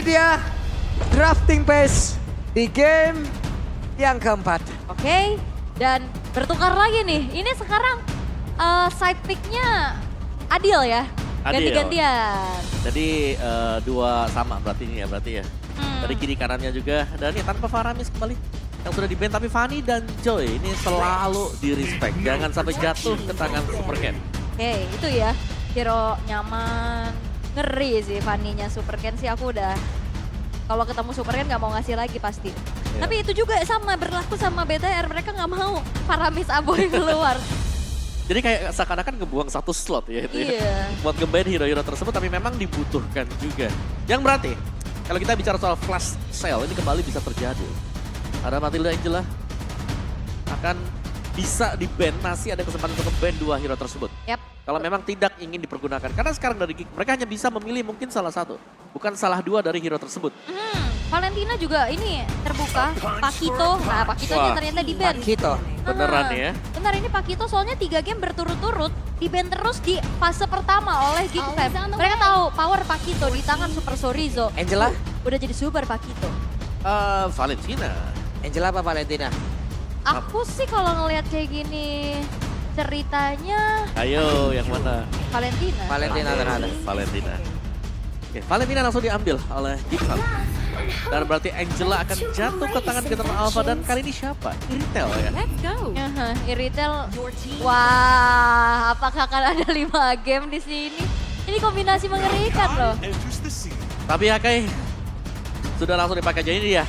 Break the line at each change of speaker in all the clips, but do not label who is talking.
dia drafting pace di game yang keempat.
Oke, dan bertukar lagi nih. Ini sekarang side pick-nya adil ya?
Adil.
Ganti-gantian.
Jadi dua sama berarti ini ya, Dari kiri kanannya juga. Dan ini tanpa Faramis kembali. Yang sudah di-ban, tapi Fanny dan Joy ini selalu di-respect. Jangan sampai jatuh ke tangan Super Ken.
Oke, itu ya. Hero nyaman. Ngeri sih Fanny-nya Super Ken sih aku udah. Kalau ketemu Super Ken nggak mau ngasih lagi pasti.
Iya.
Tapi itu juga sama berlaku sama BTR. Mereka nggak mau Faramis Aboy keluar.
Jadi kayak seakan-akan ngebuang satu slot ya itu ya.
Iya.
Buat nge-ban hero-hero tersebut, tapi memang dibutuhkan juga. Yang berarti, kalau kita bicara soal flash sale, ini kembali bisa terjadi. Ada Matilda Angela akan bisa di-ban, masih ada kesempatan untuk nge-ban dua hero tersebut.
Yap.
Kalau memang tidak ingin dipergunakan. Karena sekarang dari Geek, mereka hanya bisa memilih mungkin salah satu. Bukan salah dua dari hero tersebut.
Valentina juga ini terbuka. Pakito. Nah, Pakitonya
Wah.
ternyata di-ban.
Kita.
Beneran ya.
Bentar, ini Pakito soalnya 3 game berturut-turut di-ban terus di fase pertama oleh Geek Fam. Mereka tahu power Pakito di tangan Super Sorizo.
Angela?
Udah jadi super Pakito.
Valentina.
Angela apa Valentina?
Aku sih kalau ngelihat kayak gini ceritanya
Ayo, yang mana?
Valentina.
Valentina terhadap.
Valentina. Oke, Valentina langsung diambil oleh Geek Fam. Dan berarti Angela akan jatuh ke tangan General Alpha, dan kali ini siapa? Iritel ya.
Iritel. Wah, apakah akan ada 5 game di sini? Ini kombinasi mengerikan loh.
Tapi Akai sudah langsung dipakai. Jadi dia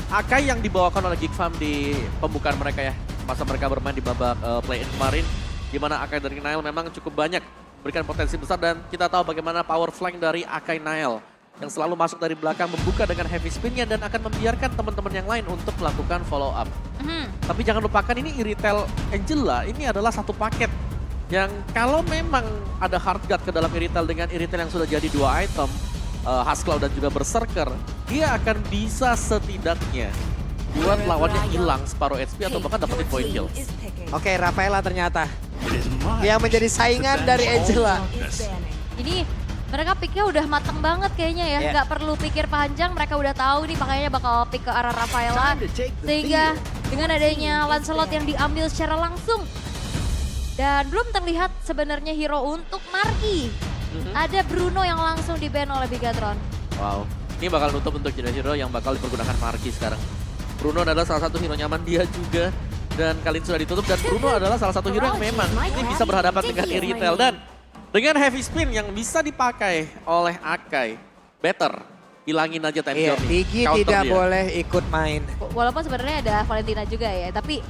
Akai yang dibawakan oleh Geek Fam di pembukaan mereka ya. Masa mereka bermain di babak play-in kemarin. Di mana Akai dari Nile memang cukup banyak berikan potensi besar, dan kita tahu bagaimana power flank dari Akai Nile. Yang selalu masuk dari belakang, membuka dengan heavy spin-nya dan akan membiarkan teman-teman yang lain untuk melakukan follow up. Tapi jangan lupakan ini Iritel Angela, ini adalah satu paket. Yang kalau memang ada hard guard ke dalam Iritel dengan Iritel yang sudah jadi 2 item, Husklaw dan juga Berserker, dia akan bisa setidaknya buat lawannya hilang separuh HP atau bahkan dapetin point kill.
Oke, Rafaela ternyata yang menjadi saingan dari Angela.
Ini mereka picknya udah mateng banget kayaknya ya.
Yeah.
Nggak perlu pikir panjang, mereka udah tahu nih makanya bakal pick ke arah Rafaela. Sehingga dengan adanya Lancelot yang diambil secara langsung. Dan belum terlihat sebenarnya hero untuk Marky. Ada Bruno yang langsung di-ban oleh Bigatron.
Wow, ini bakal nutup untuk hero yang bakal dipergunakan Marky sekarang. Bruno adalah salah satu hero nyaman dia juga. Dan kali ini sudah ditutup, dan Bruno adalah salah satu hero yang memang ini bisa berhadapan dengan Iritel. Dan dengan heavy spin yang bisa dipakai oleh Akai, better hilangin aja time
Iya,
zone nih.
Digi
Counter
tidak
dia.
boleh ikut main
Walaupun sebenarnya ada Valentina juga ya, tapi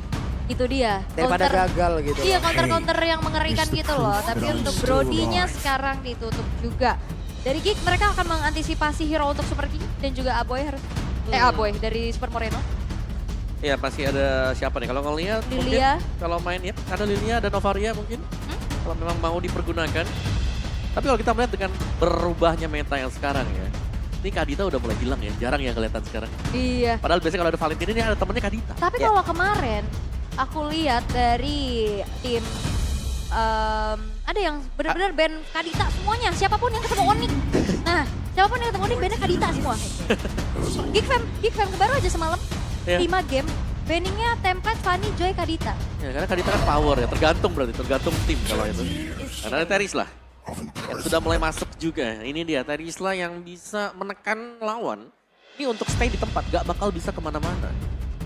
itu dia.
daripada gagal gitu.
Iya, counter-counter yang mengerikan gitu loh. Tapi untuk Brody-nya sekarang ditutup juga. Dari Geek mereka akan mengantisipasi hero untuk Super King dan juga Aboy harus Aboy dari Super Moreno.
Iya, pasti ada siapa nih? Kalau ngelihat mungkin
Lilia.
kalau main ya ada Lilia dan Novaria mungkin. Kalau memang mau dipergunakan. Tapi kalau kita melihat dengan berubahnya meta yang sekarang ya. Ini Kadita udah mulai hilang ya, jarang ya kelihatan sekarang.
Iya.
Padahal biasanya kalau ada Valentina ini ada temennya Kadita.
Tapi
Ya.
kalau kemarin aku lihat dari tim ada yang benar-benar band Kadita semuanya. Siapapun yang ketemu Onyx. Nah, siapapun yang ketemu Onyx bandnya Kadita semua. Geek Fam baru aja semalam
Ya.
5 game. Banningnya template Fanny, Joy, Kadita.
Ya, karena Kadita kan power ya, tergantung berarti, tergantung tim kalau itu. Karena ada Terisla yang sudah mulai masuk juga. Ini dia Terisla yang bisa menekan lawan. Ini untuk stay di tempat, gak bakal bisa kemana-mana.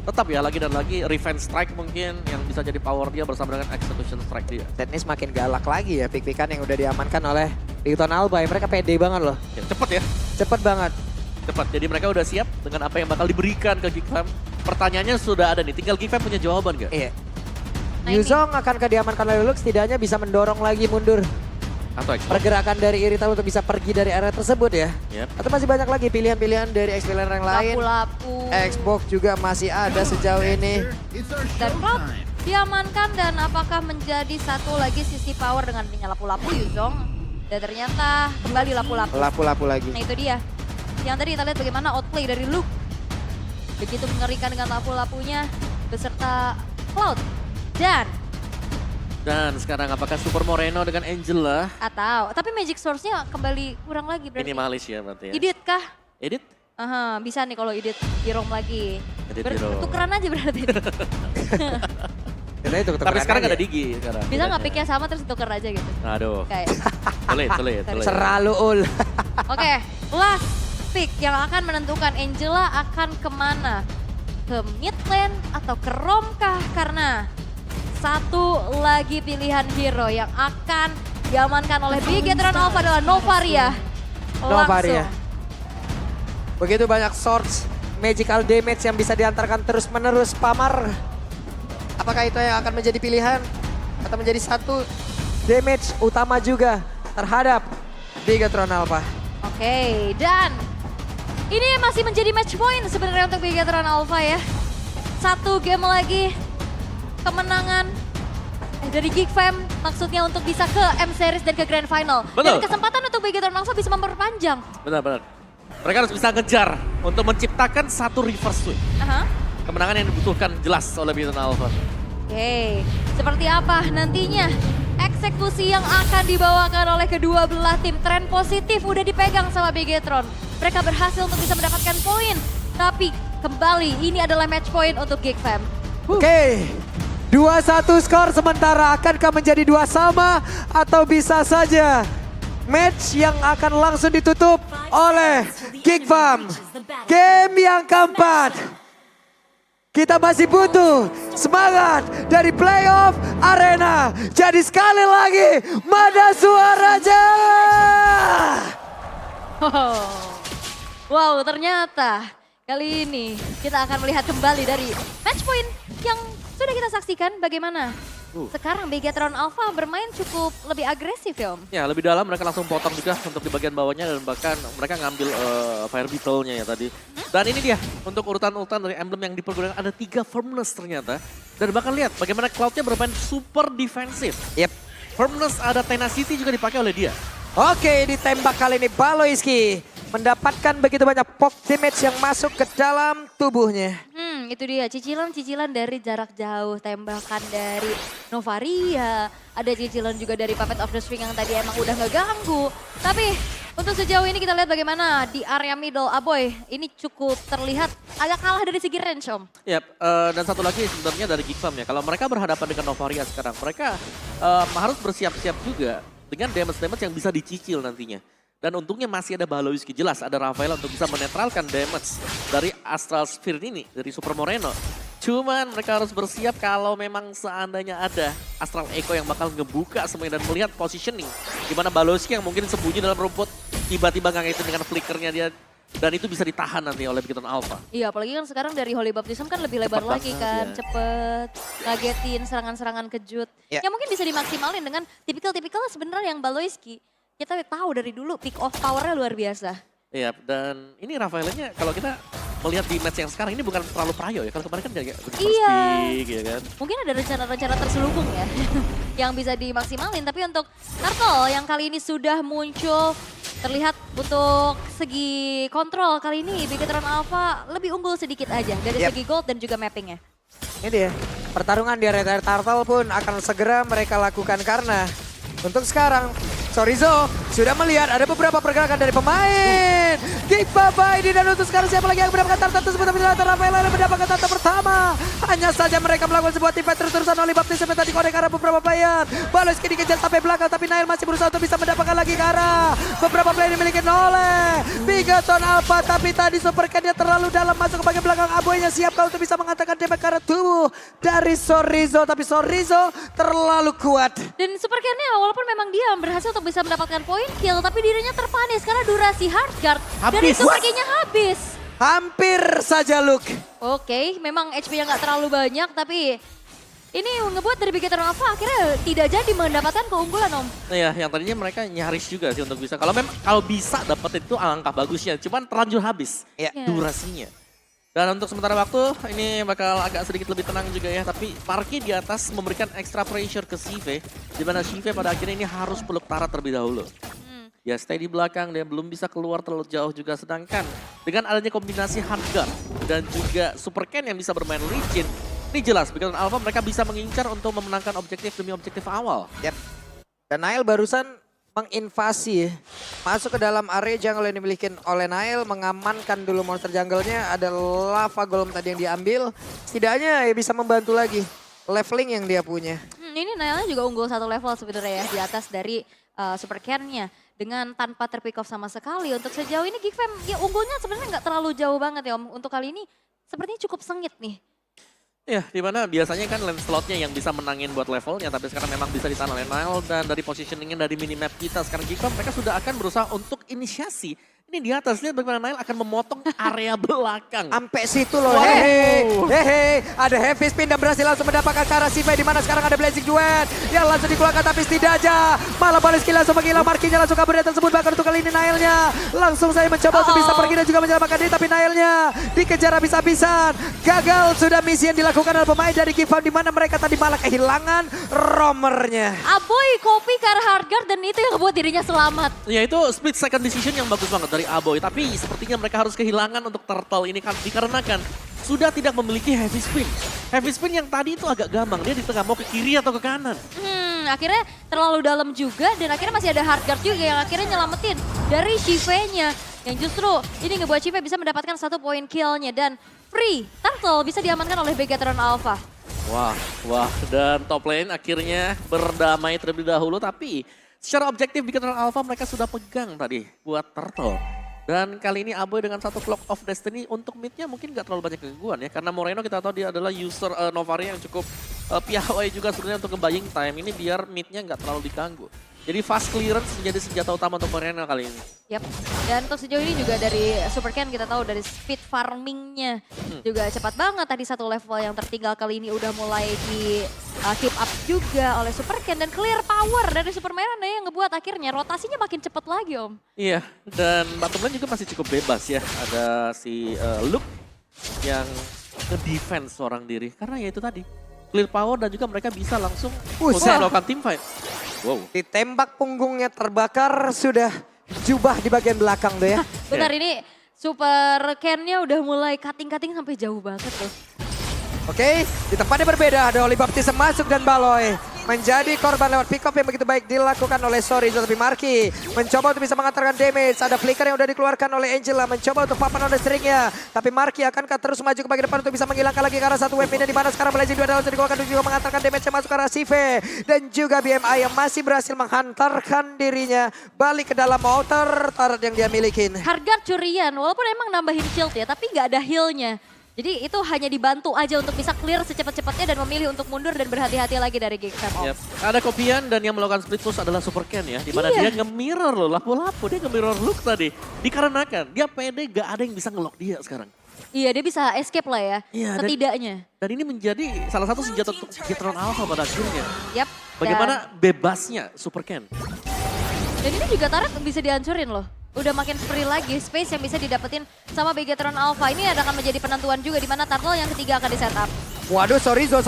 Tetap ya lagi dan lagi revenge strike mungkin yang bisa jadi power dia bersama dengan execution strike dia.
Setnis makin galak lagi ya, pick-pickan yang udah diamankan oleh Liuton Alba. Mereka pede banget loh,
Ya, cepet ya,
cepet banget.
cepat. Jadi mereka udah siap dengan apa yang bakal diberikan ke Geek Fam. Pertanyaannya sudah ada nih, tinggal Geek Fam punya jawaban gak?
Iya.
Nah,
Yuzong akan diamankan oleh Lulux, setidaknya bisa mendorong lagi mundur
Atau Xbox?
pergerakan dari Iritel untuk bisa pergi dari area tersebut ya.
Yep.
Atau masih banyak lagi pilihan-pilihan dari X-Player yang lain.
Lapu-lapu.
Xbox juga masih ada sejauh ini.
Dan Cloud diamankan, dan apakah menjadi satu lagi sisi power dengan minyak lapu-lapu Yuzong. Dan ternyata kembali lapu-lapu.
Lapu-lapu lagi.
Nah itu dia. Yang tadi kita lihat bagaimana outplay dari Luke. Begitu mengerikan dengan lapu-lapunya beserta Cloud. Dan
Dan sekarang apakah Super Moreno dengan Angela?
Atau, tapi Magic Source-nya kembali kurang lagi berarti.
Minimalis ya berarti ya.
Edit kah?
Edit?
Aha, bisa nih kalau edit di ROM lagi.
Edit di ROM.
Tukeran aja berarti.
Kita itu
Tapi sekarang gak ada Digi sekarang.
Bisa nggak picknya sama terus tuker aja gitu?
Aduh,
Kayak.
sulit.
Seralu ul.
Oke, last pick yang akan menentukan Angela akan kemana? Ke mid lane atau ke ROM kah? Karena satu lagi pilihan hero yang akan diamankan oleh Bigetron Alpha adalah Novaria.
Novaria.
Langsung.
Begitu banyak source magical damage yang bisa diantarkan terus menerus Pamar. Apakah itu yang akan menjadi pilihan? Atau menjadi satu damage utama juga terhadap Bigetron Alpha?
Oke, dan ini masih menjadi match point sebenarnya untuk Bigetron Alpha ya. Satu game lagi kemenangan dari Geek Fam, maksudnya untuk bisa ke M-Series dan ke Grand Final.
Betul.
Dan kesempatan untuk Bigetron Alpha bisa memperpanjang.
Benar. Mereka harus bisa ngejar untuk menciptakan satu reverse sweep.
Aha.
Kemenangan yang dibutuhkan jelas oleh Bigetron Alpha.
Oke, seperti apa nantinya eksekusi yang akan dibawakan oleh kedua belah tim. Tren positif udah dipegang sama Bigetron. Mereka berhasil untuk bisa mendapatkan poin. Tapi kembali ini adalah match point untuk Geek Fam.
Oke, 2-1 skor sementara akankah menjadi 2 sama atau bisa saja match yang akan langsung ditutup oleh Geek Fam. Game yang keempat. Kita masih butuh semangat dari playoff arena. Jadi sekali lagi, mana suaranya?
Wow, ternyata kali ini kita akan melihat kembali dari match point yang sudah kita saksikan bagaimana sekarang Bigetron Alpha bermain cukup lebih agresif ya Om.
Ya, lebih dalam mereka langsung potong juga untuk di bagian bawahnya dan bahkan mereka ngambil Fire Beetle-nya ya tadi. Dan ini dia untuk urutan-urutan dari emblem yang dipergunakan ada 3 firmness ternyata. Dan bahkan lihat bagaimana Cloud-nya bermain super defensif.
Yep.
Firmness ada tenacity juga dipakai oleh dia.
Oke, ditembak kali ini Baloiski mendapatkan begitu banyak poke damage yang masuk ke dalam tubuhnya.
Itu dia cicilan-cicilan dari jarak jauh, tembakan dari Novaria, ada cicilan juga dari Puppet of the Spring yang tadi emang udah ngeganggu. Tapi untuk sejauh ini kita lihat bagaimana di area middle Aboy ini cukup terlihat agak kalah dari segi range Om.
Yap, dan satu lagi sebenarnya dari Geek Fam ya, kalau mereka berhadapan dengan Novaria sekarang, mereka harus bersiap-siap juga dengan damage-damage yang bisa dicicil nantinya. Dan untungnya masih ada Baloiski, jelas ada Rafael untuk bisa menetralkan damage dari Astral Sphere ini, dari Super Moreno. Cuman mereka harus bersiap kalau memang seandainya ada Astral Echo yang bakal ngebuka semuanya dan melihat positioning. Dimana Baloiski yang mungkin sembunyi dalam rumput, tiba-tiba ngagetin dengan flickernya dia. Dan itu bisa ditahan nanti oleh Bigetron Alpha.
Iya, apalagi kan sekarang dari Holy Baptism kan lebih lebar lagi kan,
ya.
Cepet, ngagetin, serangan-serangan kejut.
Ya.
Yang mungkin bisa dimaksimalin dengan tipikal-tipikal sebenarnya yang Baloiski. Kita tahu dari dulu pick off powernya luar biasa.
Iya, dan ini Rafaelnya kalau kita melihat di match yang sekarang ini bukan terlalu prayo ya. Kalau kemarin kan kayak pick ya kan.
Mungkin ada rencana-rencana terselubung ya yang bisa dimaksimalin. Tapi untuk Turtle yang kali ini sudah muncul terlihat untuk segi kontrol kali ini Bigetron Alpha lebih unggul sedikit aja dari segi gold dan juga mappingnya.
Ini dia, pertarungan di area Turtle pun akan segera mereka lakukan karena untuk sekarang Sorizo sudah melihat ada beberapa pergerakan dari pemain. Geek Baba ini dan untuk sekarang siapa lagi yang mendapatkan tarta tersebut. Tapi Rafael yang mendapatkan tarta pertama. Hanya saja mereka melakukan sebuah tim fight terus-terusan oleh Baptism yang tadi korek arah beberapa player. Baloiski dikejar sampai belakang tapi Nail masih berusaha untuk bisa mendapatkan lagi ke arah beberapa player dimiliki oleh Bigetron Alpha. Tapi tadi Supercan-nya terlalu dalam masuk ke bagian belakang. Aboynya siapkah untuk bisa mengatakan damage ke arah tubuh dari Sorizo. Tapi Sorizo terlalu kuat.
Dan Supercan-nya walaupun memang dia berhasil untuk bisa mendapatkan point kill, tapi dirinya terpanis karena durasi hard guard dari Supercan-nya habis.
Hampir saja Luke.
Oke, memang HP-nya nggak terlalu banyak, tapi ini ngebuat dari Bigetron Alpha akhirnya tidak jadi mendapatkan keunggulan Om.
Nah ya, yang tadinya mereka nyaris juga sih untuk bisa. Kalau memang kalau bisa dapat itu alangkah bagusnya, cuman terlanjur habis durasinya. Dan untuk sementara waktu ini bakal agak sedikit lebih tenang juga ya. Tapi Parky di atas memberikan extra pressure ke Sive. Di mana Sive pada akhirnya ini harus peluk Tara terlebih dahulu. Ya stay di belakang, dia belum bisa keluar terlalu jauh juga. Sedangkan dengan adanya kombinasi Handgun dan juga Super Ken yang bisa bermain licin. Ini jelas, Big Alpha mereka bisa mengincar untuk memenangkan objektif demi objektif awal.
Yep. Dan Nail barusan menginvasi, masuk ke dalam area jungle yang dimiliki oleh Nail, mengamankan dulu monster jungle-nya, ada lava golem tadi yang diambil, setidaknya ya bisa membantu lagi leveling yang dia punya.
Ini Nailnya juga unggul 1 level sebenarnya ya di atas dari Super Ken-nya. Dengan tanpa terpick off sama sekali. Untuk sejauh ini Geek Fam ya unggulnya sebenarnya nggak terlalu jauh banget ya Om. Untuk kali ini sepertinya cukup sengit nih.
Ya, dimana biasanya kan lane slotnya yang bisa menangin buat levelnya, tapi sekarang memang bisa ditahan oleh Nile, dan dari positioningnya dari minimap kita sekarang Geek Fam, mereka sudah akan berusaha untuk inisiasi. Ini di atas, lihat bagaimana Nile akan memotong area belakang.
Sampai situ loh, hehe, ada heavy spin dan berhasil langsung mendapatkan ke arah Sive, di mana sekarang ada Blazing Duet yang langsung dikeluarkan, tapi setidaknya malah balik skill langsung menghilang, markinya langsung kabur dari tersebut, bahkan untuk kali ini Nile-nya langsung saya mencoba untuk bisa pergi dan juga menyelamatkan diri, tapi Nile-nya dikejar habis-habisan, gagal sudah misi yang dilakukan oleh pemain dari Geek Fam, di mana mereka tadi malah kehilangan roamernya.
Aboy copy ke arah Hardguard dan itu yang membuat dirinya selamat.
Ya itu split second decision yang bagus banget dari Aboy, tapi sepertinya mereka harus kehilangan untuk Turtle ini kan dikarenakan sudah tidak memiliki heavy spin. Heavy spin yang tadi itu agak gampang, dia di tengah mau ke kiri atau ke kanan.
Akhirnya terlalu dalam juga dan akhirnya masih ada Hardguard juga yang akhirnya nyelamatin dari Shive-nya. Yang justru ini ngebuat Shive bisa mendapatkan 1 poin kill-nya dan free Turtle bisa diamankan oleh Begatron Alpha.
Wah, dan top lane akhirnya berdamai terlebih dahulu, tapi secara objektif Beacon Alpha mereka sudah pegang tadi buat Turtle. Dan kali ini Aboy dengan 1 Clock of Destiny untuk mid-nya mungkin gak terlalu banyak gangguan ya. Karena Moreno kita tahu dia adalah user Novaria yang cukup piawai juga sebenarnya untuk nge-buying time. Ini biar mid-nya gak terlalu diganggu. Jadi fast clearance menjadi senjata utama untuk Moreno kali ini.
Yap, dan untuk sejauh ini juga dari Super Ken kita tahu dari speed farmingnya juga cepat banget. Tadi 1 level yang tertinggal kali ini udah mulai di keep up juga oleh Super Ken. Dan clear power dari Super Moreno yang ngebuat akhirnya rotasinya makin cepat lagi Om.
Iya, dan bottom lane juga masih cukup bebas ya. Ada si Luke yang nge-defense seorang diri. Karena ya itu tadi, clear power dan juga mereka bisa langsung melakukan team fight. Wow.
Ditembak punggungnya terbakar, sudah jubah di bagian belakang tuh ya.
Benar, ini Super Ken-nya udah mulai cutting-cutting sampai jauh banget tuh.
Oke, di tempatnya berbeda ada Oli Baptism masuk dan Baloy menjadi korban lewat pick up yang begitu baik dilakukan oleh Sorizo, tapi Marky mencoba untuk bisa mengantarkan damage. Ada flicker yang udah dikeluarkan oleh Angela, mencoba untuk papan on the string-nya, tapi Marky akankah terus maju ke bagian depan untuk bisa menghilangkan lagi ke arah 1 wave ini, di mana sekarang Blazing Duel langsung dikeluarkan untuk juga mengantarkan damage yang masuk ke arah Sive, dan juga BMI yang masih berhasil menghantarkan dirinya balik ke dalam outer turret yang dia miliki.
Hardguard curian, walaupun emang nambahin shield ya, tapi nggak ada heal-nya. Jadi itu hanya dibantu aja untuk bisa clear secepat-cepatnya dan memilih untuk mundur dan berhati-hati lagi dari Geek Fam.
Yep. Ada Kopian dan yang melakukan split push adalah Super Ken ya. Dimana dia nge-mirror loh, lapu-lapu. Dia nge-mirror Luke tadi. Dikarenakan dia pede gak ada yang bisa nge-lock dia sekarang.
Iya, dia bisa escape lah ya,
Iya,
setidaknya.
Dan ini menjadi salah satu senjata untuk Beacon Alpha pada akhirnya.
Yap.
Bagaimana bebasnya Super Ken.
Dan ini juga turret bisa dihancurin loh. Udah makin free lagi space yang bisa didapetin sama Begatron Alpha. Ini akan menjadi penentuan juga di mana Turtle yang ketiga akan di-setup.
Waduh, Sorizo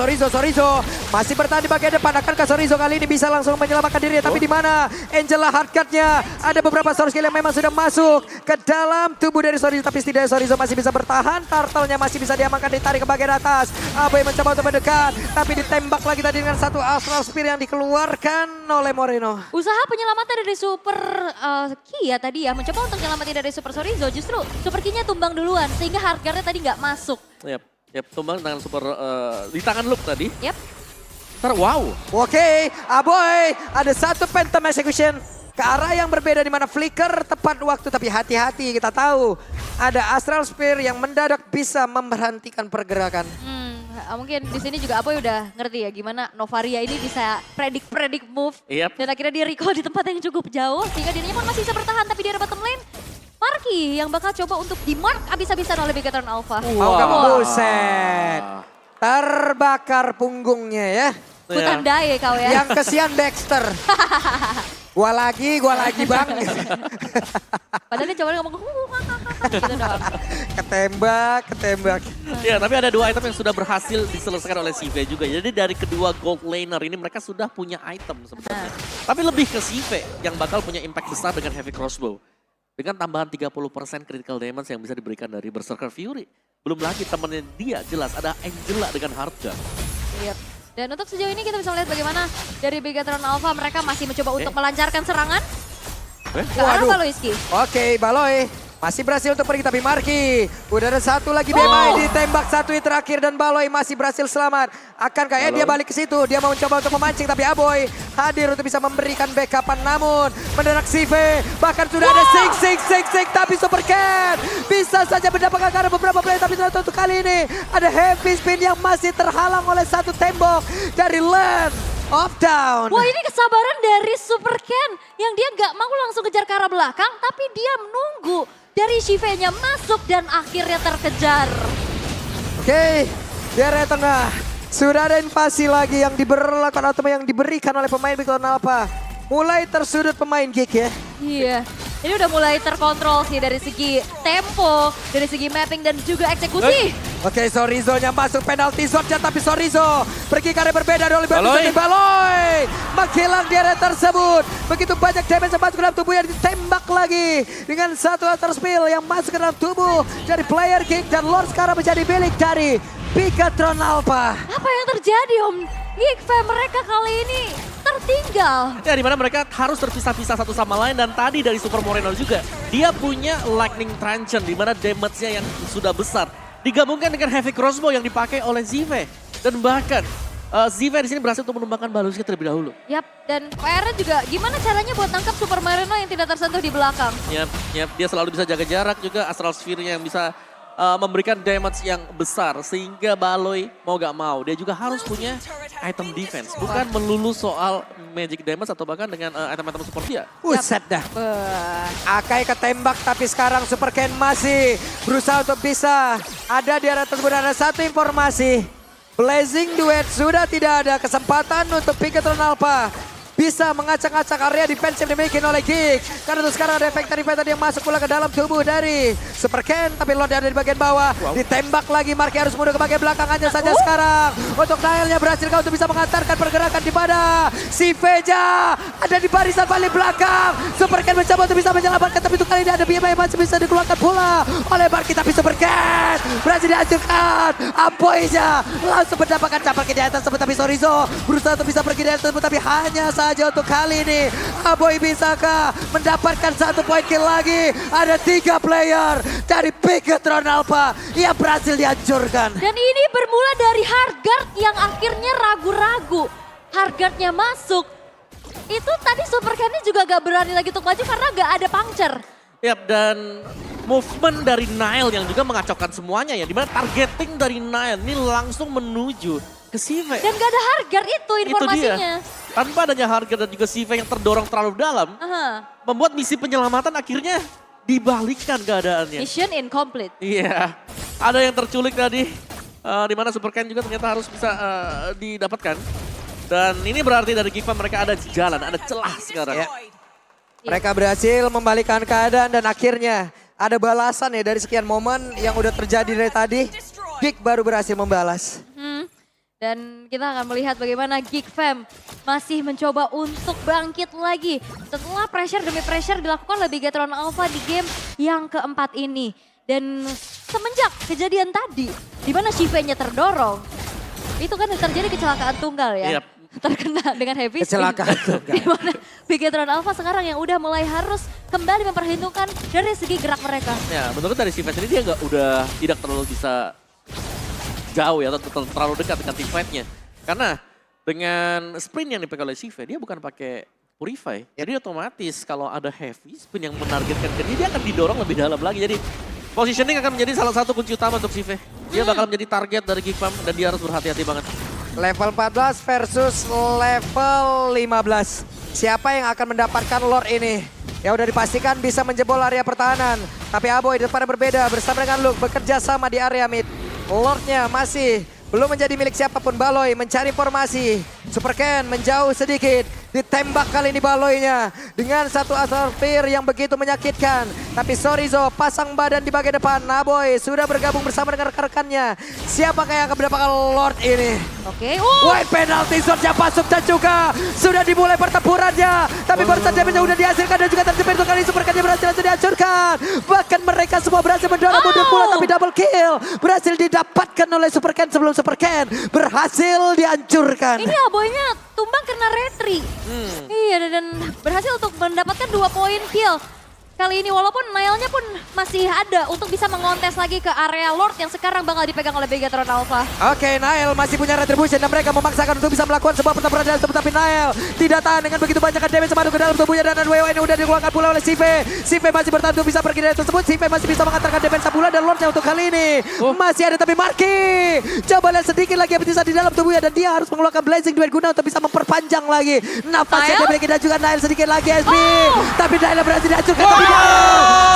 masih bertahan di bagian depan. Akankah Sorizo kali ini bisa langsung menyelamatkan diri? Tapi di mana Angela hardcut-nya? Ada beberapa source skill yang memang sudah masuk ke dalam tubuh dari Sorizo, tapi setidaknya Sorizo masih bisa bertahan. Turtle-nya masih bisa diamankan, ditarik ke bagian atas. Aboy mencoba untuk mendekat, tapi ditembak lagi tadi dengan 1 Astral Spear yang dikeluarkan oleh Moreno.
Usaha penyelamatan dari Super Kia tadi ya, mencoba untuk menyelamatin dari Super Sorizo, justru Super Kia-nya tumbang duluan sehingga hardguard-nya tadi nggak masuk.
Yep, tumbang dengan super di tangan Luke tadi.
Yep.
Wow.
Oke, Aboy ada 1 Phantom Execution ke arah yang berbeda, di mana flicker tepat waktu, tapi hati-hati, kita tahu ada Astral Spear yang mendadak bisa memberhentikan pergerakan.
Mungkin di sini juga Aboy udah ngerti ya gimana Novaria ini bisa predik move.
Yep.
Dan akhirnya dia recall di tempat yang cukup jauh sehingga dirinya pun masih bisa bertahan, tapi di arah bottom lane Marky yang bakal coba untuk di-mark abis-abisan oleh Begatron Alpha.
Oh, kamu buset. Terbakar punggungnya ya.
Kutandai kau ya.
Yang kesian Dexter. Gua lagi bang.
Padahal dia coba ngomong gitu doang.
Ketembak.
Ya, tapi ada 2 item yang sudah berhasil diselesaikan oleh Sive juga. Jadi dari kedua gold laner ini mereka sudah punya item sebenarnya. Tapi lebih ke Sive yang bakal punya impact besar dengan heavy crossbow. Dengan tambahan 30% critical damage yang bisa diberikan dari Berserker Fury. Belum lagi temennya dia jelas ada Angela dengan Hardgun.
Yep. Dan untuk sejauh ini kita bisa melihat bagaimana dari Bigatron Alpha mereka masih mencoba untuk melancarkan serangan. Ke arah
Waduh.
Baloyski.
Oke, Baloy masih berhasil untuk pergi, tapi Marky udah ada satu lagi BMI ditembak satu hit terakhir dan Baloy masih berhasil selamat. Akan kayak dia balik ke situ, dia mau mencoba untuk memancing tapi Aboy hadir untuk bisa memberikan backupan, namun mendadak Sive bahkan sudah ada sing tapi Super Cat bisa saja mendapatkan karena beberapa play, tapi untuk kali ini ada heavy spin yang masih terhalang oleh satu tembok dari Land of Down.
Wah, ini kesabaran dari Super Ken yang dia nggak mau langsung kejar ke arah belakang, tapi dia menunggu dari Shive-nya masuk dan akhirnya terkejar.
Oke, di area tengah sudah ada invasi lagi yang diberlakukan atau yang diberikan oleh pemain Bigatron Alpha. Mulai tersudut pemain Geek ya.
Iya, ini udah mulai terkontrol sih dari segi tempo, dari segi mapping dan juga eksekusi.
Oke, Sorizo-nya masuk penalti zone-nya, tapi Sorizo pergi ke area berbeda oleh
Baloy.
Baloy menghilang di area tersebut. Begitu banyak damage yang masuk ke dalam tubuhnya, ditembak lagi dengan satu outer spill yang masuk ke dalam tubuh dari player Geek, dan Lord sekarang menjadi milik dari Bigatron Alpha.
Apa yang terjadi Om? Geek Fam mereka kali ini tertinggal.
Ya, dimana mereka harus terpisah-pisah satu sama lain, dan tadi dari Super Moreno juga dia punya Lightning Truncheon dimana damage-nya yang sudah besar digabungkan dengan Heavy Crossbow yang dipakai oleh Zive, dan bahkan Zive di sini berhasil untuk menumbangkan Baloyski terlebih dahulu.
Yap, dan PR-nya juga gimana caranya buat tangkap Super Marino yang tidak tersentuh di belakang.
Yap, dia selalu bisa jaga jarak juga, Astral Sphere-nya yang bisa memberikan damage yang besar, sehingga Baloy mau gak mau dia juga harus punya item defense, bukan melulu soal magic damage atau bahkan dengan item-item support dia.
Buset dah. Akai ketembak, tapi sekarang Super Ken masih berusaha untuk bisa ada di area tersebut. Ada satu informasi, Blazing Duet sudah tidak ada kesempatan untuk Bigatron Alpha bisa mengacak-acak area defensif dimiliki oleh Geek. Karena itu sekarang ada efek tadi yang masuk pula ke dalam tubuh dari Super Ken. Tapi Lord ada di bagian bawah. Ditembak lagi, Marky harus mundur ke bagian belakang hanya saja sekarang. Untuk Nailnya berhasil untuk bisa mengantarkan pergerakan di pada si Veja. Ada di barisan paling belakang. Super Ken mencoba untuk bisa menyelamatkan, tapi itu kali ini ada BMI masih bisa dikeluarkan pula oleh Marky. Tapi Super Ken berhasil dihancurkan. Apoynya langsung mendapatkan campur di atas tersebut, tapi Sorizo berusaha untuk bisa pergi dari tersebut, tapi hanya saja untuk kali ini Aboy bisakah mendapatkan satu poin kill lagi. Ada 3 player dari Bigatron Alpha yang berhasil dihancurkan.
Dan ini bermula dari Hardguard yang akhirnya ragu-ragu. Hardguardnya masuk. Itu tadi Super Kenny juga gak berani lagi untuk maju karena gak ada puncture.
Yap, dan movement dari Nile yang juga mengacaukan semuanya ya, dimana targeting dari Nile ini langsung menuju ke Sive.
Dan gak ada Hardguard itu informasinya.
Itu dia. Tanpa adanya Hardguard dan juga Sive yang terdorong terlalu dalam, membuat misi penyelamatan akhirnya dibalikkan keadaannya.
Mission incomplete.
Iya, ada yang terculik tadi, di mana Super Ken juga ternyata harus bisa didapatkan. Dan ini berarti dari Geek Fam mereka ada jalan, ada celah sekarang.
Ya. Mereka berhasil membalikkan keadaan dan akhirnya ada balasan ya dari sekian momen yang udah terjadi dari tadi. Geek baru berhasil membalas.
Dan kita akan melihat bagaimana Geek Fam masih mencoba untuk bangkit lagi. Setelah pressure demi pressure dilakukan oleh Bigatron Alpha di game yang keempat ini. Dan semenjak kejadian tadi, di mana Shive-nya terdorong, itu kan terjadi kecelakaan tunggal ya.
Yep.
Terkena dengan heavy spin.
Kecelakaan tunggal.
Di mana Bigatron Alpha sekarang yang udah mulai harus kembali memperhitungkan dari segi gerak mereka.
Ya, menurut dari Sive ini dia udah tidak terlalu bisa jauh ya, atau terlalu dekat dengan team fight-nya. Karena dengan sprint yang dipakai oleh Sive, dia bukan pakai Purify. Jadi otomatis kalau ada heavy spin yang menargetkan ke dia akan didorong lebih dalam lagi. Jadi positioning akan menjadi salah satu kunci utama untuk Sive. Dia bakal menjadi target dari Geek Fam dan dia harus berhati-hati banget.
Level 14 versus level 15. Siapa yang akan mendapatkan Lord ini? Ya udah dipastikan bisa menjebol area pertahanan. Tapi Aboy depannya berbeda bersama dengan Luke bekerja sama di area mid. Lordnya masih belum menjadi milik siapapun. Baloy mencari formasi. Super Ken menjauh sedikit. Ditembak kali ini baloinya dengan satu asal fear yang begitu menyakitkan. Tapi Sorizo pasang badan di bagian depan. Naboy sudah bergabung bersama dengan rekan-rekannya. Siapakah yang akan mendapatkan Lord ini?
Oke,
White penalty zone-nya masuk dan juga sudah dimulai pertempurannya. Tapi barusan damage sudah dihasilkan dan juga terjepit untuk kali ini Super Ken berhasil langsung dihancurkan. Bahkan mereka semua berhasil mendorong mundur pula tapi double kill. Berhasil didapatkan oleh Super Ken sebelum Super Ken berhasil dihancurkan.
ini Aboynya tumbang karena retri. Iya, dan berhasil untuk mendapatkan 2 poin kill. Kali ini walaupun Nile-nya pun masih ada untuk bisa mengontes lagi ke area Lord yang sekarang bakal dipegang oleh Begatron Alpha.
Oke, Nile masih punya retribution dan mereka memaksakan untuk bisa melakukan sebuah pertempuran dalam tubuh. Tapi Nile tidak tahan dengan begitu banyak damage masuk ke dalam tubuhnya dan WO ini udah dikeluarkan pula oleh Sive. Sive masih bertahan untuk bisa pergi dari tersebut. Sive masih bisa mengantarkan damage pula dan Lordnya untuk kali ini. Masih ada tapi Marky. Coba lihat sedikit lagi yang bisa di dalam tubuhnya dan dia harus mengeluarkan Blazing Duet guna untuk bisa memperpanjang lagi nafasnya. Dia dan juga Nile sedikit lagi SB. Tapi Nile berhasil dihancurkan.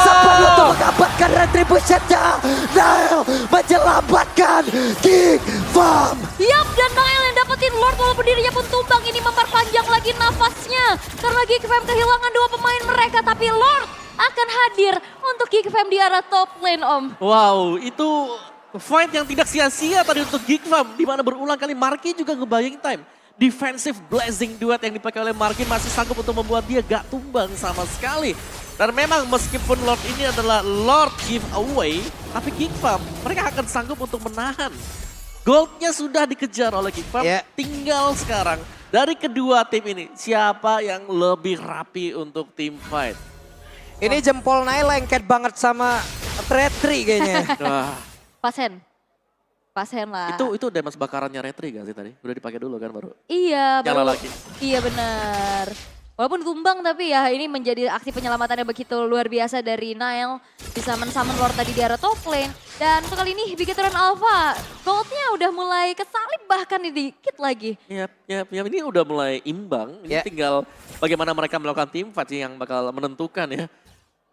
Sempat untuk mendapatkan retribution-nya. Nile menyelamatkan Geek Farm.
Yap, dan Nile yang dapetin Lord walaupun dirinya pun tumbang. Ini memperpanjang lagi nafasnya. Karena Geek Fam kehilangan 2 pemain mereka. Tapi Lord akan hadir untuk Geek Fam di arah top lane, Om.
Wow, itu fight yang tidak sia-sia tadi untuk Geek Fam. Di mana berulang kali Marky juga ngebayang time. Defensive Blazing Duet yang dipakai oleh Marky masih sanggup untuk membuat dia gak tumbang sama sekali. Dan memang meskipun Lord ini adalah Lord giveaway, tapi Geek Fam mereka akan sanggup untuk menahan. Goldnya sudah dikejar oleh Geek Fam, tinggal sekarang dari kedua tim ini siapa yang lebih rapi untuk tim fight.
Ini jempol Nile lengket banget sama Retri kayaknya.
Pasen lah.
Itu damage bakarannya Retri gak sih tadi? Udah dipakai dulu kan baru?
Iya,
nyala lagi.
Iya benar. Walaupun tumbang tapi ya ini menjadi aksi penyelamatan yang begitu luar biasa dari Nile. Bisa men-summon Lord tadi di arah top lane. Dan untuk kali ini Begatron Alpha goldnya udah mulai kesalip bahkan dikit lagi.
Iya, ini udah mulai imbang. Ini tinggal bagaimana mereka melakukan team fight yang bakal menentukan ya.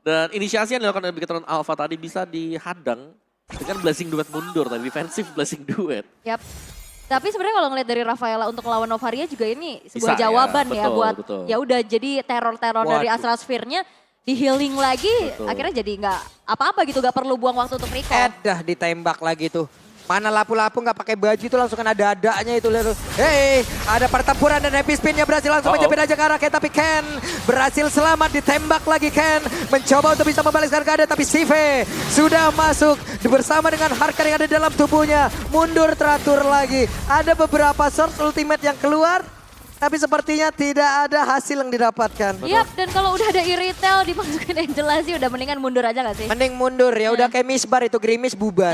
Dan inisiasi yang dilakukan oleh Begatron Alpha tadi bisa dihadang dengan Blazing Duet mundur tadi, defensive Blazing Duet.
Yap. Tapi sebenarnya kalau ngeliat dari Rafaela untuk melawan Novaria juga ini sebuah
Bisa,
jawaban
ya,
buat
betul.
ya udah jadi teror-teror dari Astral Sphere-nya di healing lagi akhirnya jadi nggak apa-apa gitu, nggak perlu buang waktu untuk recall.
Dah ditembak lagi tuh. Mana lapu-lapu nggak pakai baju itu langsung kena dadanya itu. Hei, ada pertempuran dan Happy Spin-nya berhasil langsung menjepit aja ke arah Ken. Tapi Ken berhasil selamat, ditembak lagi Ken. Mencoba untuk bisa membalaskan keadaan tapi Sive sudah masuk bersama dengan Harkan yang ada di dalam tubuhnya. Mundur teratur lagi. Ada beberapa source ultimate yang keluar. Tapi sepertinya tidak ada hasil yang didapatkan.
Yap, dan kalau udah ada Iritel dimasukin Angela sih udah mendingan mundur aja gak sih?
Mending mundur ya, udah kayak misbar itu, Grimis bubar.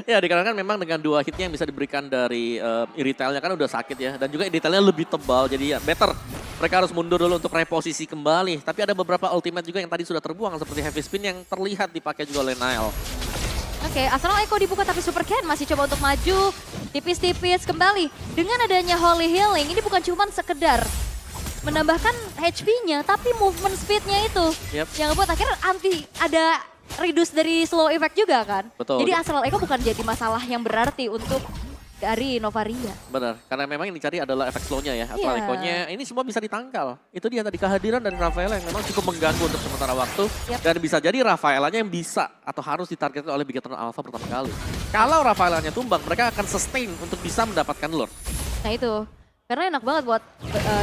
Ya dikarenakan memang dengan 2 hitnya yang bisa diberikan dari Iritelnya kan udah sakit ya. Dan juga Iritelnya lebih tebal jadi ya better. Mereka harus mundur dulu untuk reposisi kembali. Tapi ada beberapa ultimate juga yang tadi sudah terbuang seperti Heavy Spin yang terlihat dipakai juga oleh Nile.
Oke, Astral Echo dibuka tapi Super Ken masih coba untuk maju. Tipis-tipis kembali. Dengan adanya Holy Healing, ini bukan cuma sekedar menambahkan HP-nya, tapi movement speed-nya itu. Yang ngebuat akhirnya ada reduce dari slow effect juga kan.
Betul.
Jadi Astral Echo bukan jadi masalah yang berarti untuk dari Novaria.
Benar, karena memang yang dicari adalah efek slow-nya ya. Astral Echo-nya ini semua bisa ditangkal. Itu dia tadi kehadiran dari Rafaela yang memang cukup mengganggu untuk sementara waktu. Dan bisa jadi Rafaelanya yang bisa atau harus ditargetkan oleh Begatron Alpha pertama kali. Kalau Rafaelanya tumbang, mereka akan sustain untuk bisa mendapatkan Lord.
Nah itu, karena enak banget buat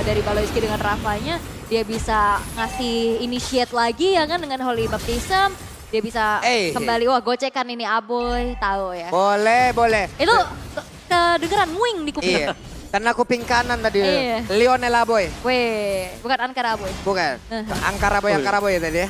dari Baloiski dengan Rafanya. Dia bisa ngasih initiate lagi ya kan dengan Holy Baptism. Dia bisa kembali, wah gocekan ini Aboy, tahu ya.
Boleh.
Itu kedengeran muing di kuping.
Iya, karena kuping kanan tadi. Lionel Aboy.
Weh, bukan Ankara Aboy.
Bukan, Ankara Boy tadi ya.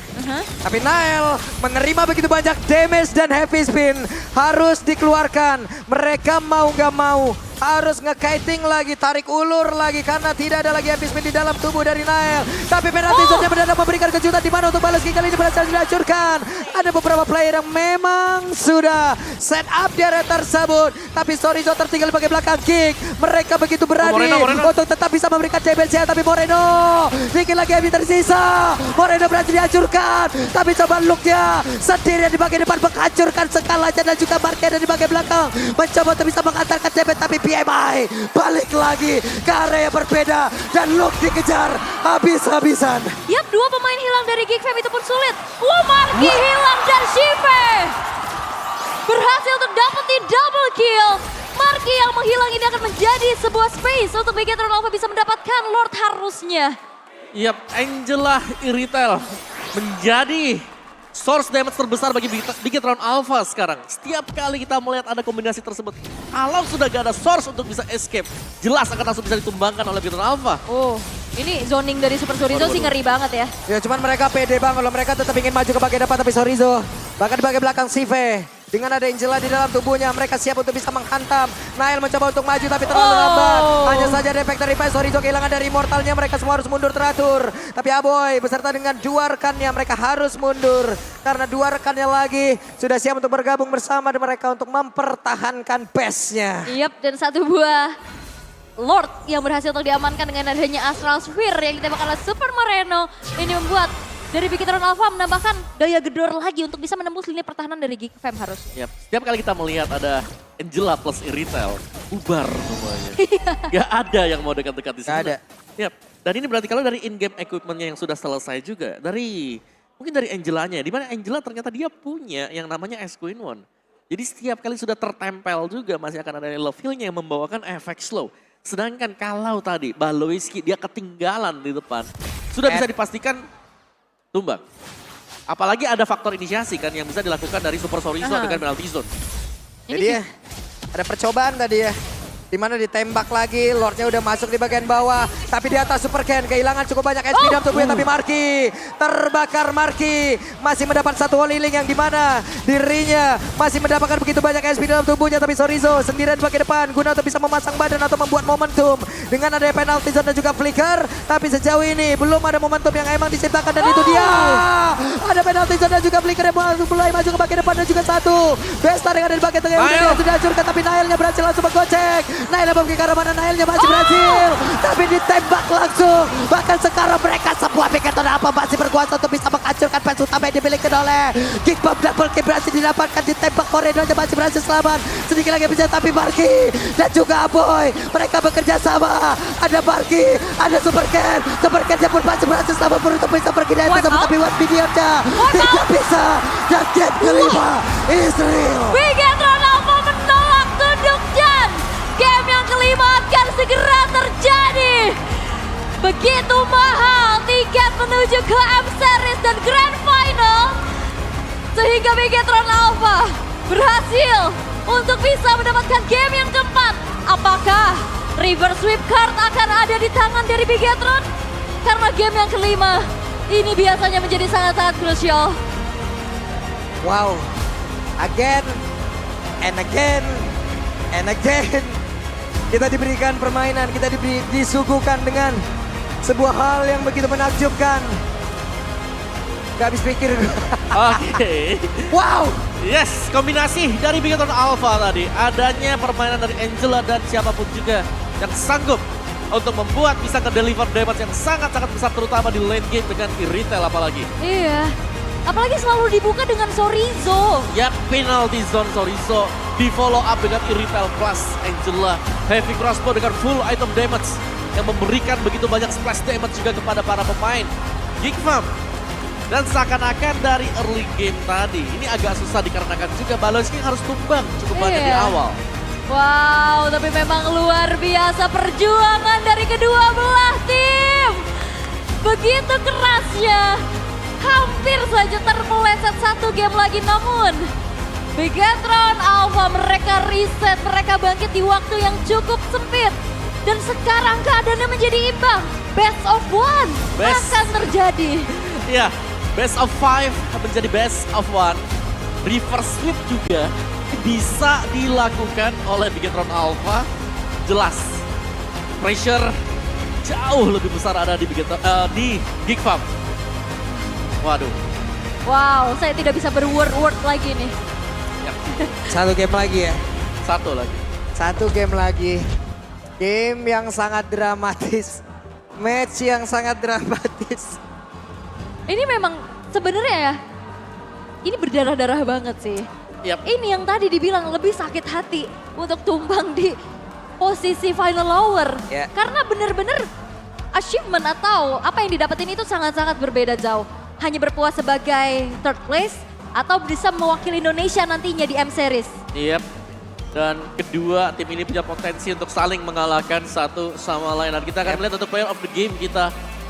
Tapi Nile menerima begitu banyak damage dan Heavy Spin harus dikeluarkan. Mereka mau gak mau harus nge-kiting lagi, tarik ulur lagi karena tidak ada lagi Heavy Spin di dalam tubuh dari Nile. Tapi penalti zone-nya benar-benar memberikan kejutan di mana untuk balas kali ini berhasil dihancurkan. Ada beberapa player yang memang sudah set up di area tersebut. Tapi Sorizo tertinggal di bagian belakang kick. Mereka begitu berani untuk tetap bisa memberikan damage-nya. Tapi Moreno, sedikit lagi yang tersisa. Moreno berhasil dihancurkan. Tapi coba look-nya sendirian di bagian depan menghancurkan skalanya dan juga Marquez di bagian belakang. Mencoba untuk bisa mengantarkan damage tapi BMI balik lagi ke area berbeda dan Luke dikejar habis-habisan.
Yap, 2 pemain hilang dari Geek Fam itu pun sulit. Marky hilang dan Shive berhasil untuk dapetin double kill. Marky yang menghilang ini akan menjadi sebuah space untuk Bigetron Alpha bisa mendapatkan Lord harusnya.
Yap, Angela Iritel menjadi source damage terbesar bagi Bigetron Alpha sekarang. Setiap kali kita melihat ada kombinasi tersebut, kalau sudah gak ada source untuk bisa escape, jelas akan langsung bisa ditumbangkan oleh Bigetron Alpha.
Oh, ini zoning dari Super Chorizo sih ngeri banget ya.
Ya cuman mereka pede bang kalau mereka tetap ingin maju ke bagian depan tapi Chorizo bahkan di bagian belakang Sive. Dengan ada Angela di dalam tubuhnya, mereka siap untuk bisa menghantam. Nail mencoba untuk maju tapi terlalu lambat. Hanya saja ada efek dari Chorizo kehilangan dari immortalnya, mereka semua harus mundur teratur. Tapi Aboy beserta dengan 2 rekannya mereka harus mundur. Karena 2 rekannya lagi sudah siap untuk bergabung bersama dengan mereka untuk mempertahankan base-nya.
Yap, dan 1 buah Lord yang berhasil untuk diamankan dengan adanya Astral Sphere yang ditembakkan oleh Super Moreno. Ini membuat dari Bigetron Alpha menambahkan daya gedor lagi untuk bisa menembus lini pertahanan dari Geek Fam harus.
Yap, setiap kali kita melihat ada Angela plus Iritel, bubar semuanya. Gak ada yang mau dekat-dekat di sini.
Gak ada.
Yap, dan ini berarti kalau dari in-game equipmentnya yang sudah selesai juga, mungkin dari Angelanya, di mana Angela ternyata dia punya yang namanya S Queen One. Jadi setiap kali sudah tertempel juga masih akan ada love heal-nya yang membawakan efek slow. Sedangkan kalau tadi Baloiski dia ketinggalan di depan, sudah bisa dipastikan tumbang. Apalagi ada faktor inisiasi kan yang bisa dilakukan dari Super Chorizo dengan penalty zone.
Jadi ya ada percobaan tadi ya. Dimana ditembak lagi, Lordnya udah masuk di bagian bawah. Tapi di atas Super Ken kehilangan cukup banyak SP dalam tubuhnya. Tapi Marky, terbakar Marky. Masih mendapat 1 holy link yang dimana dirinya masih mendapatkan begitu banyak SP dalam tubuhnya. Tapi Chorizo sendirian di bagian depan guna untuk bisa memasang badan atau membuat momentum. Dengan ada penalty zone dan juga flicker. Tapi sejauh ini belum ada momentum yang emang diciptakan dan itu dia. Ada penalty zone dan juga flicker yang mulai maju ke bagian depan dan juga 1. Bestar yang ada di bagian tengah yang sudah hancurkan. Tapi Nailnya berhasil langsung menggocek. Nailnya membagi ke arah mana, Nailnya masih berhasil. Tapi ditembak langsung. Bahkan sekarang mereka sebuah Bigetron Alpha masih berkuasa untuk bisa menghancurkan fans utama yang dimiliki oleh Geek Fam. Double kill berhasil didapatkan, ditembak koridornya masih berhasil selamat. Sedikit lagi bisa tapi Marky dan juga Aboy. Mereka bekerja sama. Ada Marky, ada Super Ken. Super Ken pun masih berhasil selamat untuk bisa pergi dari tersebut. Tapi One Videonya tidak bisa. Dan game kelima is real.
Bigetron Alpha menolak tunduk dan game yang kelima akan segera terjadi. Begitu mahal tiket menuju ke M-Series dan Grand Final. Sehingga Bigetron Alpha berhasil untuk bisa mendapatkan game yang keempat. Apakah River Sweep Card akan ada di tangan dari Bigetron? Karena game yang kelima ini biasanya menjadi sangat-sangat krusial.
Wow, again and again and again. Kita diberikan permainan, kita disuguhkan dengan sebuah hal yang begitu menakjubkan. Gak habis pikir.
Oke.
Wow.
Yes, kombinasi dari Bigetron Alpha tadi. Adanya permainan dari Angela dan siapapun juga yang sanggup untuk membuat bisa ke-deliver damage yang sangat-sangat besar terutama di late game dengan Iritel apalagi.
Iya, apalagi selalu dibuka dengan Chorizo.
Ya, penalty zone Chorizo di follow up dengan Iritel plus Angela. Heavy crossbow dengan full item damage yang memberikan begitu banyak splash damage juga kepada para pemain Geek Fam. Dan seakan-akan dari early game tadi, ini agak susah dikarenakan juga Baloiski harus tumbang cukup banyak di awal.
Wow, tapi memang luar biasa perjuangan dari kedua belah tim. Begitu kerasnya, hampir saja termeleset 1 game lagi namun Bigetron Alpha mereka reset, mereka bangkit di waktu yang cukup sempit. Dan sekarang keadaannya menjadi imbang. Best of 1 akan terjadi.
Iya, best of 5 menjadi best of 1. Reverse sweep juga bisa dilakukan oleh Bigetron Alpha. Jelas, pressure jauh lebih besar ada di Geek Fam. Waduh.
Wow, saya tidak bisa berword-word lagi nih.
Yap.
1 game lagi ya.
1 lagi.
1 game lagi. Game yang sangat dramatis. Match yang sangat dramatis.
Ini memang sebenarnya ya, ini berdarah-darah banget sih.
Yap.
Ini yang tadi dibilang lebih sakit hati untuk tumbang di posisi final lower.
Ya.
Karena bener-bener achievement atau apa yang didapetin itu sangat-sangat berbeda jauh. Hanya berpuas sebagai third place atau bisa mewakili Indonesia nantinya di M-Series.
Yep. Dan kedua tim ini punya potensi untuk saling mengalahkan satu sama lain. Dan kita akan melihat untuk player of the game kita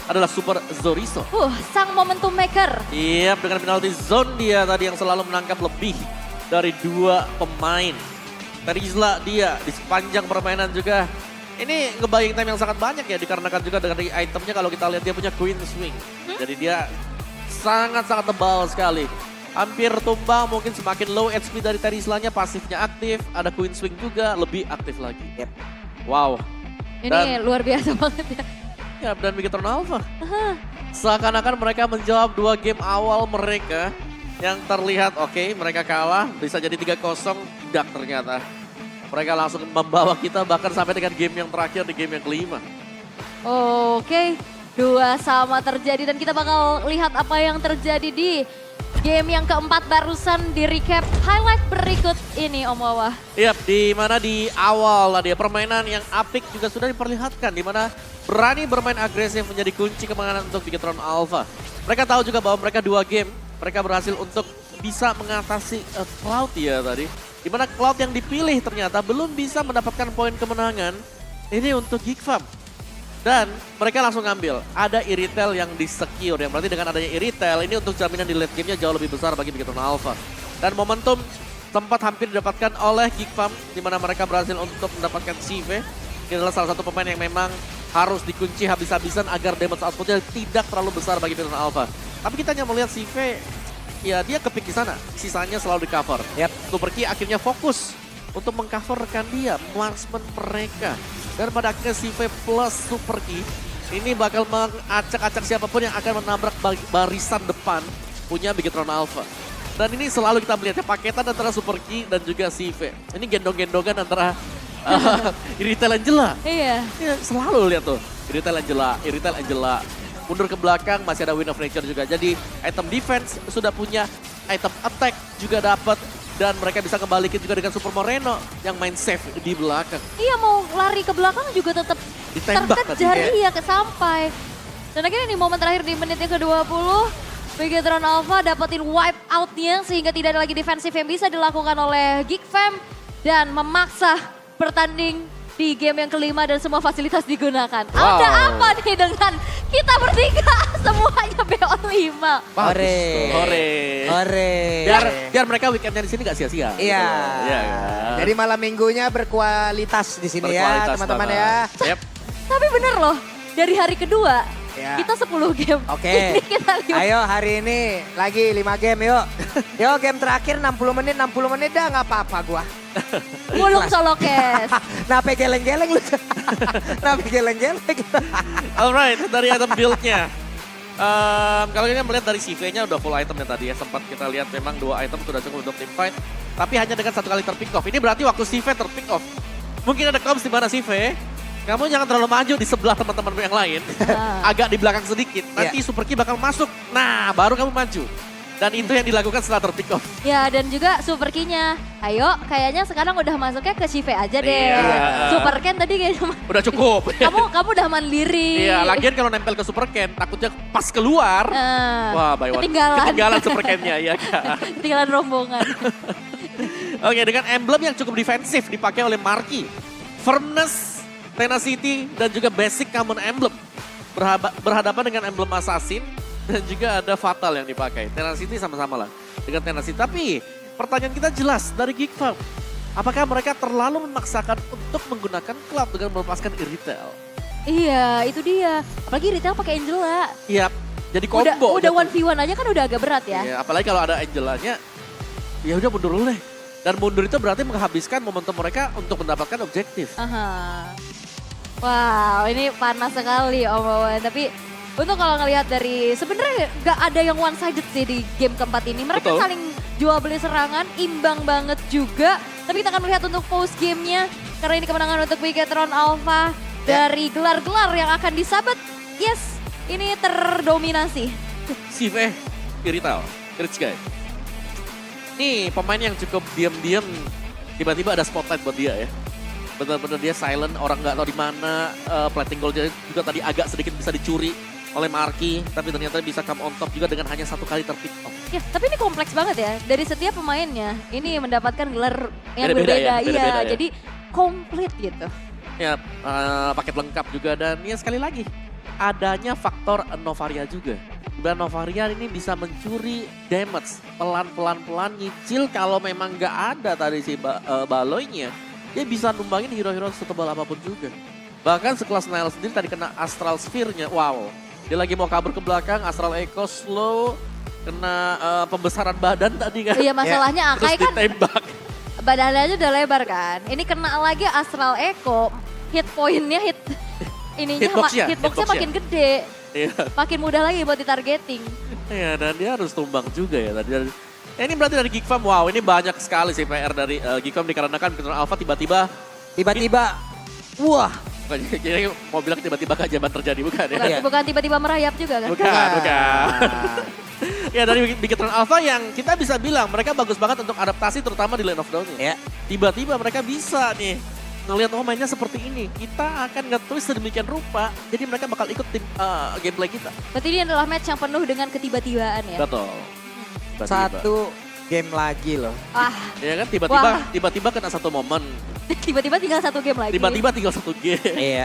adalah Super Zorizo.
Sang momentum maker.
Yep, dengan penalti zone dia tadi yang selalu menangkap lebih dari 2 pemain. Terizla dia di sepanjang permainan juga. Ini ngebayang time yang sangat banyak ya dikarenakan juga dengan itemnya kalau kita lihat dia punya Queen Swing. Jadi dia sangat-sangat tebal sekali. Hampir tumbang, mungkin semakin low HP dari Terizlanya, pasifnya aktif. Ada Queen Swing juga, lebih aktif lagi.
Yep.
Wow.
Ini luar biasa banget ya.
Ya, dan Bigetron Alpha. Seakan-akan mereka menjawab 2 game awal mereka yang terlihat oke, mereka kalah, bisa jadi 3-0, tidak ternyata. Mereka langsung membawa kita bahkan sampai dengan game yang terakhir di game yang kelima.
Oke, 2-2 terjadi dan kita bakal lihat apa yang terjadi di game yang keempat barusan di recap highlight berikut ini Om Wawa.
Yap, di mana di awal tadi permainan yang apik juga sudah diperlihatkan, di mana berani bermain agresif menjadi kunci kemenangan untuk Bigetron Alpha. Mereka tahu juga bahwa mereka 2 game, mereka berhasil untuk bisa mengatasi Cloud ya tadi. Di mana Cloud yang dipilih ternyata belum bisa mendapatkan poin kemenangan. Ini untuk Geek Farm. Dan mereka langsung ngambil. Ada Iritel yang di-secure. Yang berarti dengan adanya Iritel ini untuk jaminan di late game-nya jauh lebih besar bagi Bigetron Alpha. Dan momentum sempat hampir didapatkan oleh Geek Farm. Di mana mereka berhasil untuk mendapatkan CV. Ini adalah salah satu pemain yang memang harus dikunci habis-habisan agar damage outputnya tidak terlalu besar bagi Bigetron Alpha. Tapi kita hanya melihat CV, ya dia kepick di sana. Sisanya selalu di cover.
Yep.
Super Key akhirnya fokus untuk mengcover rekan dia, marksman mereka. Dan pada akhirnya CV plus Super Key ini bakal mengacak-acak siapapun yang akan menabrak barisan depan punya Bigetron Alpha. Dan ini selalu kita melihatnya paketan antara Super Key dan juga CV. Ini gendong-gendongan antara Iritel Angela.
Iya.
Ya, selalu lihat tuh, Iritel Angela. Mundur ke belakang masih ada Wind of Nature juga. Jadi item defense sudah punya, item attack juga dapat. Dan mereka bisa kembalikan juga dengan Super Moreno yang main safe di belakang.
Iya, mau lari ke belakang juga tetap
Ditembak
terkejar,
tadi,
iya kesampai. Dan akhirnya di momen terakhir di menitnya ke-20, Bigetron Alpha dapetin wipe out-nya sehingga tidak ada lagi defensif yang bisa dilakukan oleh Geek Fam dan memaksa bertanding di game yang kelima dan semua fasilitas digunakan.
Wow.
Ada apa nih dengan kita bertiga semuanya BO5?
Hore.
Hore. Biar mereka weekendnya di sini gak sia-sia.
Iya.
Iya kan?
Jadi malam minggunya berkualitas di sini ya
Berkualitas
teman-teman
banget.
ya.
Yep.
Tapi bener loh, dari hari kedua
Ya.
kita 10 game.
Oke.
Ini kita 5.
Ayo hari ini lagi 5 game yuk. Yuk game terakhir 60 menit dah nggak apa-apa gua.
Mulung solokes.
Nape geleng-geleng lu. Nape geleng-geleng.
Alright, dari item build-nya. Kalau kita melihat dari CV-nya udah full itemnya tadi ya. Sempat kita lihat memang 2 item sudah cukup untuk team fight. Tapi hanya dengan 1 kali terpick off. Ini berarti waktu CV terpick off. Mungkin ada comms di mana CV. Kamu jangan terlalu maju di sebelah teman-teman yang lain. Agak di belakang sedikit. Nanti Super Key bakal masuk. Nah, baru kamu maju. Dan itu yang dilakukan setelah terpick off.
Ya dan juga Super Key-nya. Ayo kayaknya sekarang udah masuknya ke Shive aja deh.
Iya.
Super Ken tadi kayaknya.
Udah cukup.
kamu udah mandiri.
Iya, lagian kalau nempel ke Super Ken, takutnya pas keluar. Wah, by one. Ketinggalan Super Ken-nya, ya kan.
Ketinggalan rombongan.
Oke, dengan emblem yang cukup defensif dipakai oleh Marky. Firmness, Tenacity, dan juga basic common emblem. Berhadapan dengan emblem Assassin dan juga ada Fatal yang dipakai. Tenacity sama-sama lah dengan Tenacity. Tapi pertanyaan kita jelas dari Geek Farm. Apakah mereka terlalu memaksakan untuk menggunakan Cloud dengan melepaskan Iritel?
Iya, itu dia. Apalagi Retail pakai Angela.
Iya, jadi combo.
Udah 1v1 aja kan udah agak berat ya.
Iya, apalagi kalau ada Angelanya, ya udah mundur dulu deh. Dan mundur itu berarti menghabiskan momentum mereka untuk mendapatkan objektif.
Aha. Wow, ini panas sekali Om Wawan. Tapi untuk kalau ngelihat dari sebenarnya gak ada yang one sided sih di game keempat ini. Mereka
Betul.
saling jual beli serangan, imbang banget juga. Tapi kita akan melihat untuk post gamenya karena ini kemenangan untuk Bigetron Alpha dari gelar-gelar yang akan disabet. Yes, ini terdominasi.
Sive, Irital, Rich Guy. Nih pemain yang cukup diam-diam, tiba-tiba ada spotlight buat dia ya. Bener-bener dia silent, orang nggak tahu di mana. Plating gold juga tadi agak sedikit bisa dicuri oleh Marky, tapi ternyata bisa come on top juga dengan hanya satu kali terpick off.
Ya, tapi ini kompleks banget ya. Dari setiap pemainnya, ini mendapatkan gelar yang
Beda-beda
berbeda.
ya,
Iya,
beda-beda ya.
jadi komplit gitu.
Ya, paket lengkap juga dan ya sekali lagi adanya faktor Novaria juga. Dan Novaria ini bisa mencuri damage pelan-pelan nyicil kalau memang nggak ada tadi si Baloynya. Dia bisa numbangin hero-hero setebal apapun juga. Bahkan sekelas Nile sendiri tadi kena Astral Sphere-nya. Wow, dia lagi mau kabur ke belakang, Astral Echo slow, kena pembesaran badan tadi kan.
Iya, masalahnya
Terus
Akai kan
ditembak.
badannya aja udah lebar kan. Ini kena lagi Astral Echo, hit point-nya
Hitbox-nya
makin gede.
Iya.
Makin mudah lagi buat ditargeting.
Iya, dan dia harus tumbang juga ya tadi. Ini berarti dari Geek Farm, wow ini banyak sekali sih PR dari Geek Farm dikarenakan Beacon Alpha tiba-tiba.
Wah.
Jadi mau bilang tiba-tiba keajaiban terjadi, bukan ya?
Bukan, bukan tiba-tiba merayap juga kan?
Bukan. Ya dari Beacon Alpha yang kita bisa bilang mereka bagus banget untuk adaptasi terutama di Lane of Dawn-nya.
Ya.
Tiba-tiba mereka bisa nih ngelihat oh mainnya seperti ini. Kita akan nge-twist sedemikian rupa, jadi mereka bakal ikut tim gameplay kita.
Berarti ini adalah match yang penuh dengan ketiba-tibaan ya?
Betul. Tiba-tiba.
Satu game lagi loh.
Ah,
Ya kan
Wah.
tiba-tiba kena satu momen.
tiba-tiba tinggal satu game lagi.
Tiba-tiba tinggal satu game.
Iya.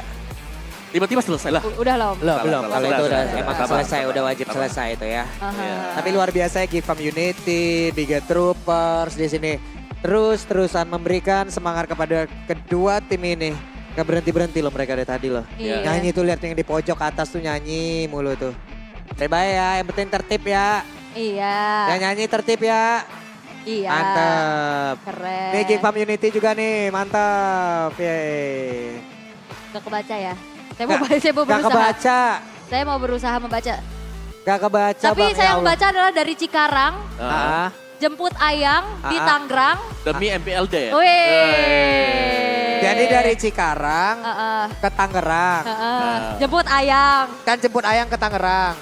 Tiba-tiba selesai lah.
Udah loh.
Belum. Kalau itu udah emang
Sabar.
selesai, udah wajib selesai itu ya.
Aha.
Tapi luar biasa ya Geek Farm Unity, Biga Troopers di sini terus-terusan memberikan semangat kepada kedua tim ini. Gak berhenti-berhenti loh mereka dari tadi loh.
Iya.
Nyanyi tuh lihat yang di pojok atas tuh nyanyi mulu tuh. Bye ya, yang penting tertib ya.
Iya.
Yang nyanyi tertib ya.
Iya.
Mantep.
Keren.
Nih Geek Farm Unity juga nih, mantap. Yeay.
Gak kebaca ya? Saya mau berusaha.
Gak kebaca.
Saya mau berusaha membaca.
Gak kebaca
Tapi
Bang,
saya
ya Allah.
membaca adalah dari Cikarang,
Ah,
jemput Ayang di Tangerang.
Demi MPLD ya.
Wih.
jadi dari Cikarang
Heeh,
ke Tangerang.
heeh. Jemput Ayang.
Kan jemput Ayang ke Tangerang.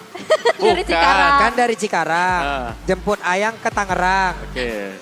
Dari
Bukan.
Cikarang.
Kan dari Cikarang.
Ah.
Jemput Ayang ke Tangerang.
Oke.